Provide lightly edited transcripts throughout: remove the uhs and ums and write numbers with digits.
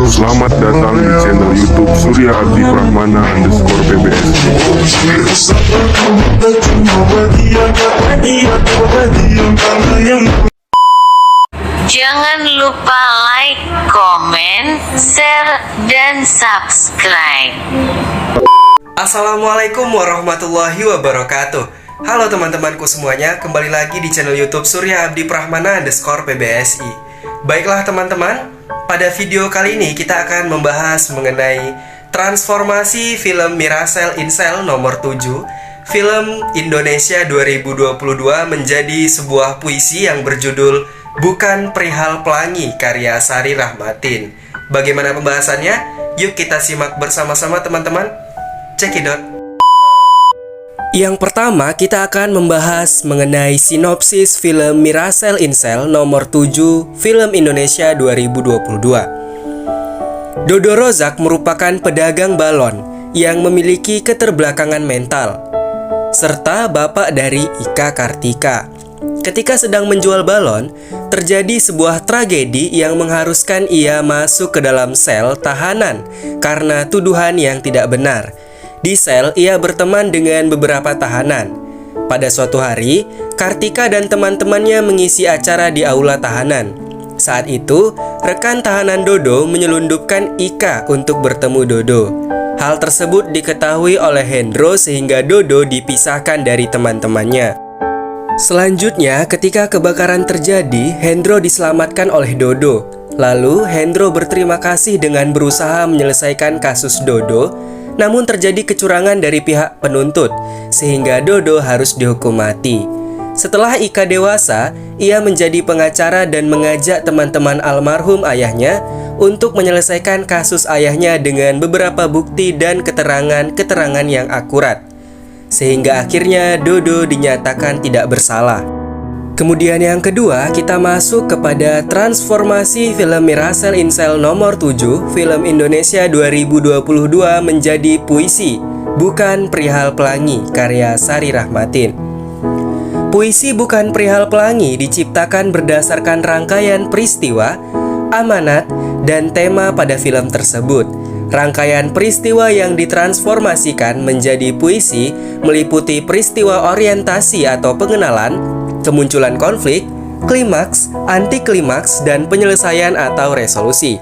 Selamat datang di channel YouTube Surya Abdi Prahmana _PBS. Jangan lupa like, komen, share, dan subscribe. Assalamualaikum warahmatullahi wabarakatuh. Halo teman-temanku semuanya, kembali lagi di channel YouTube Surya Abdi Prahmana _PBSI. Baiklah teman-teman, pada video kali ini kita akan membahas mengenai transformasi film Mirasel Insel nomor 7, film Indonesia 2022 menjadi sebuah puisi yang berjudul Bukan Perihal Pelangi karya Sari Rahmatin. Bagaimana pembahasannya? Yuk kita simak bersama-sama teman-teman. Cekidot. Yang pertama, kita akan membahas mengenai sinopsis film Mirasel Insel nomor 7, film Indonesia 2022. Dodo Rozak merupakan pedagang balon yang memiliki keterbelakangan mental, serta bapak dari Ika Kartika. Ketika sedang menjual balon, terjadi sebuah tragedi yang mengharuskan ia masuk ke dalam sel tahanan karena tuduhan yang tidak benar. Di sel, ia berteman dengan beberapa tahanan. Pada suatu hari, Kartika dan teman-temannya mengisi acara di aula tahanan. Saat itu, rekan tahanan Dodo menyelundupkan Ika untuk bertemu Dodo. Hal tersebut diketahui oleh Hendro sehingga Dodo dipisahkan dari teman-temannya. Selanjutnya, ketika kebakaran terjadi, Hendro diselamatkan oleh Dodo. Lalu, Hendro berterima kasih dengan berusaha menyelesaikan kasus Dodo. Namun terjadi kecurangan dari pihak penuntut, sehingga Dodo harus dihukum mati. Setelah Ika dewasa, ia menjadi pengacara dan mengajak teman-teman almarhum ayahnya untuk menyelesaikan kasus ayahnya dengan beberapa bukti dan keterangan-keterangan yang akurat. Sehingga akhirnya Dodo dinyatakan tidak bersalah. Kemudian yang kedua, kita masuk kepada transformasi film Mirasel Insel nomor 7, film Indonesia 2022 menjadi puisi, Bukan Perihal Pelangi, karya Sari Rahmatin. Puisi Bukan Perihal Pelangi diciptakan berdasarkan rangkaian peristiwa, amanat, dan tema pada film tersebut. Rangkaian peristiwa yang ditransformasikan menjadi puisi meliputi peristiwa orientasi atau pengenalan, kemunculan konflik, klimaks, anti klimaks, dan penyelesaian atau resolusi.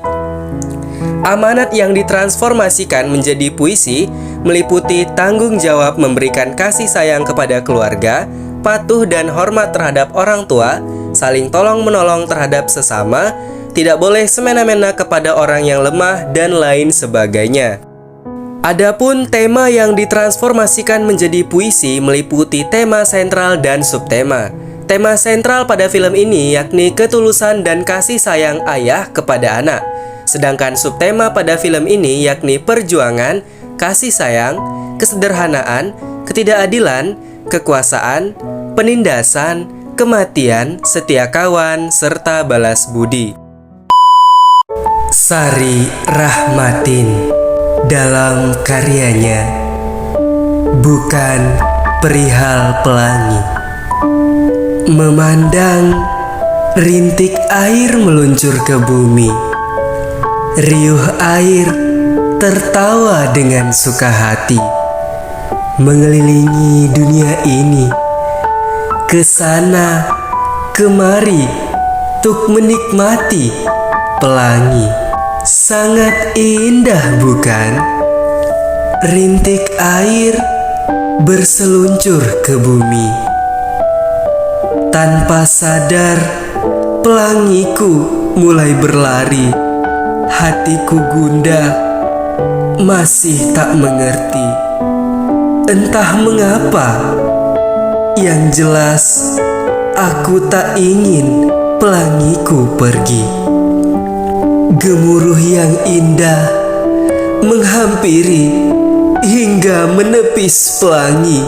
Amanat yang ditransformasikan menjadi puisi meliputi tanggung jawab memberikan kasih sayang kepada keluarga, patuh dan hormat terhadap orang tua, saling tolong-menolong terhadap sesama, tidak boleh semena-mena kepada orang yang lemah, dan lain sebagainya. Adapun tema yang ditransformasikan menjadi puisi meliputi tema sentral dan subtema. Tema sentral pada film ini yakni ketulusan dan kasih sayang ayah kepada anak. Sedangkan subtema pada film ini yakni perjuangan, kasih sayang, kesederhanaan, ketidakadilan, kekuasaan, penindasan, kematian, setia kawan, serta balas budi. Sari Rahmatin dalam karyanya Bukan Perihal Pelangi. Memandang rintik air meluncur ke bumi, riuh air tertawa dengan suka hati, mengelilingi dunia ini, kesana kemari, tuk menikmati pelangi. Sangat indah bukan? Rintik air berseluncur ke bumi. Tanpa sadar, pelangiku mulai berlari. Hatiku gundah, masih tak mengerti. Entah mengapa, yang jelas aku tak ingin pelangiku pergi. Gemuruh yang indah menghampiri hingga menepis pelangi,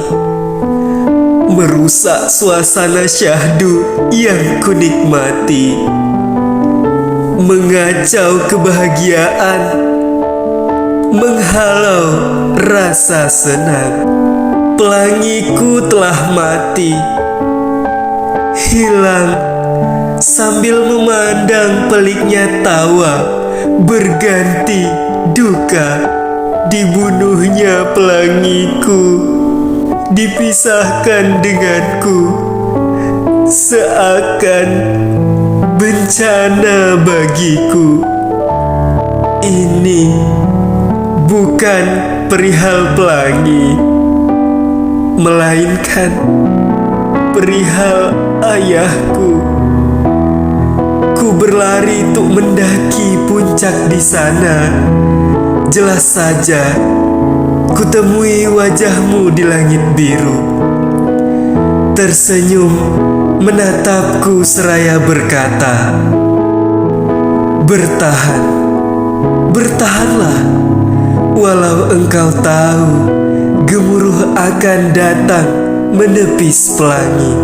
merusak suasana syahdu yang kunikmati, mengacau kebahagiaan, menghalau rasa senang. Pelangiku telah mati, hilang sambil memandang peliknya tawa berganti duka. Dibunuhnya pelangiku, dipisahkan denganku, seakan bencana bagiku. Ini bukan perihal pelangi, melainkan perihal ayahku. Ku berlari untuk mendaki puncak di sana. Jelas saja, ku temui wajahmu di langit biru. Tersenyum menatapku seraya berkata, "Bertahan, bertahanlah, walau engkau tahu gemuruh akan datang menepis pelangi."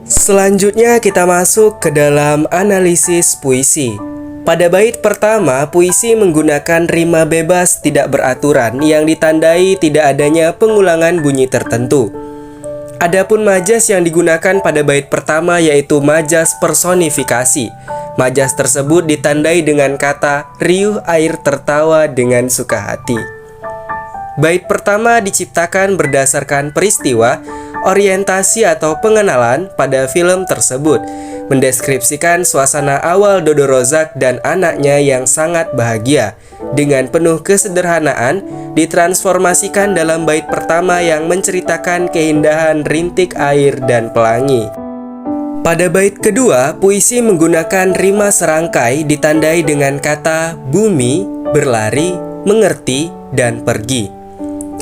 Selanjutnya kita masuk ke dalam analisis puisi. Pada bait pertama, puisi menggunakan rima bebas tidak beraturan yang ditandai tidak adanya pengulangan bunyi tertentu. Adapun majas yang digunakan pada bait pertama yaitu majas personifikasi. Majas tersebut ditandai dengan kata riuh air tertawa dengan suka hati. Bait pertama diciptakan berdasarkan peristiwa, orientasi atau pengenalan pada film tersebut, mendeskripsikan suasana awal Dodo Rozak dan anaknya yang sangat bahagia. Dengan penuh kesederhanaan, ditransformasikan dalam bait pertama yang menceritakan keindahan rintik air dan pelangi. Pada bait kedua, puisi menggunakan rima serangkai ditandai dengan kata bumi, berlari, mengerti, dan pergi.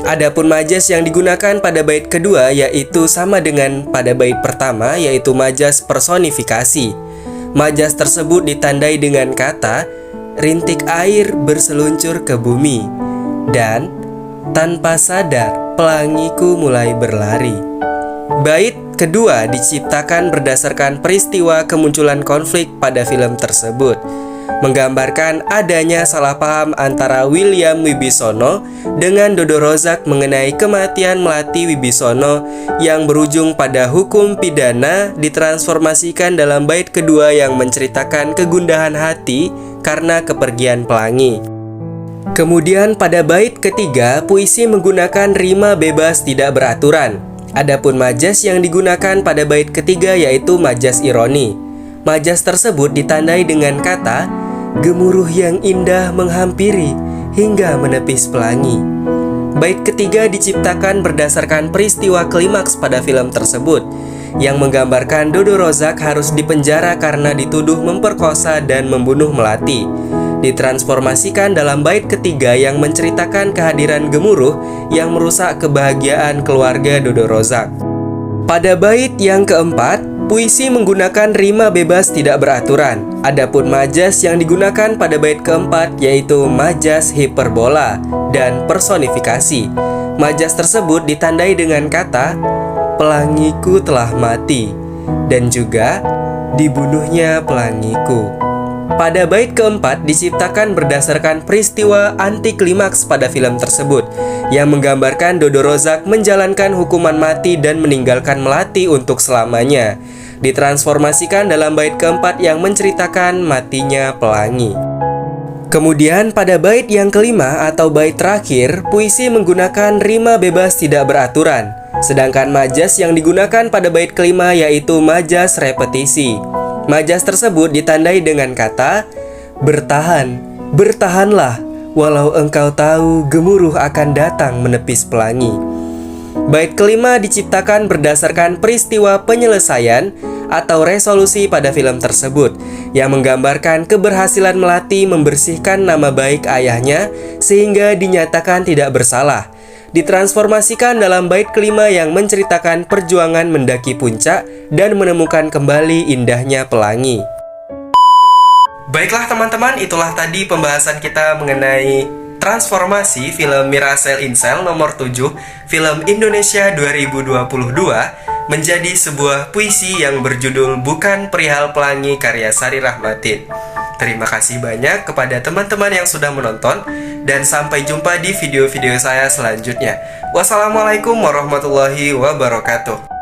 Adapun majas yang digunakan pada bait kedua yaitu sama dengan pada bait pertama, yaitu majas personifikasi. Majas tersebut ditandai dengan kata rintik air berseluncur ke bumi dan tanpa sadar pelangiku mulai berlari. Bait kedua diciptakan berdasarkan peristiwa kemunculan konflik pada film tersebut, menggambarkan adanya salah paham antara William Wibisono dengan Dodo Rozak mengenai kematian Melati Wibisono yang berujung pada hukum pidana, ditransformasikan dalam bait kedua yang menceritakan kegundahan hati karena kepergian pelangi. Kemudian pada bait ketiga, puisi menggunakan rima bebas tidak beraturan. Adapun majas yang digunakan pada bait ketiga yaitu majas ironi. Majas tersebut ditandai dengan kata gemuruh yang indah menghampiri hingga menepis pelangi. Bait ketiga diciptakan berdasarkan peristiwa klimaks pada film tersebut, yang menggambarkan Dodo Rozak harus dipenjara karena dituduh memperkosa dan membunuh Melati. Ditransformasikan dalam bait ketiga yang menceritakan kehadiran gemuruh yang merusak kebahagiaan keluarga Dodo Rozak. Pada bait yang keempat, puisi menggunakan rima bebas tidak beraturan. Adapun majas yang digunakan pada bait keempat yaitu majas hiperbola dan personifikasi. Majas tersebut ditandai dengan kata pelangiku telah mati dan juga dibunuhnya pelangiku. Pada bait keempat diciptakan berdasarkan peristiwa anti klimaks pada film tersebut, yang menggambarkan Dodo Rozak menjalankan hukuman mati dan meninggalkan Melati untuk selamanya. Ditransformasikan dalam bait keempat yang menceritakan matinya pelangi. Kemudian pada bait yang kelima atau bait terakhir, puisi menggunakan rima bebas tidak beraturan. Sedangkan majas yang digunakan pada bait kelima yaitu majas repetisi. Majas tersebut ditandai dengan kata bertahan, bertahanlah, walau engkau tahu gemuruh akan datang menepis pelangi. Bait kelima diciptakan berdasarkan peristiwa penyelesaian atau resolusi pada film tersebut, yang menggambarkan keberhasilan Melati membersihkan nama baik ayahnya sehingga dinyatakan tidak bersalah. Ditransformasikan dalam bait kelima yang menceritakan perjuangan mendaki puncak dan menemukan kembali indahnya pelangi. Baiklah teman-teman, itulah tadi pembahasan kita mengenai transformasi film Mirasel Insel nomor 7 film Indonesia 2022 menjadi sebuah puisi yang berjudul Bukan Perihal Pelangi karya Sari Rahmatin. Terima kasih banyak kepada teman-teman yang sudah menonton, dan sampai jumpa di video-video saya selanjutnya. Wassalamualaikum warahmatullahi wabarakatuh.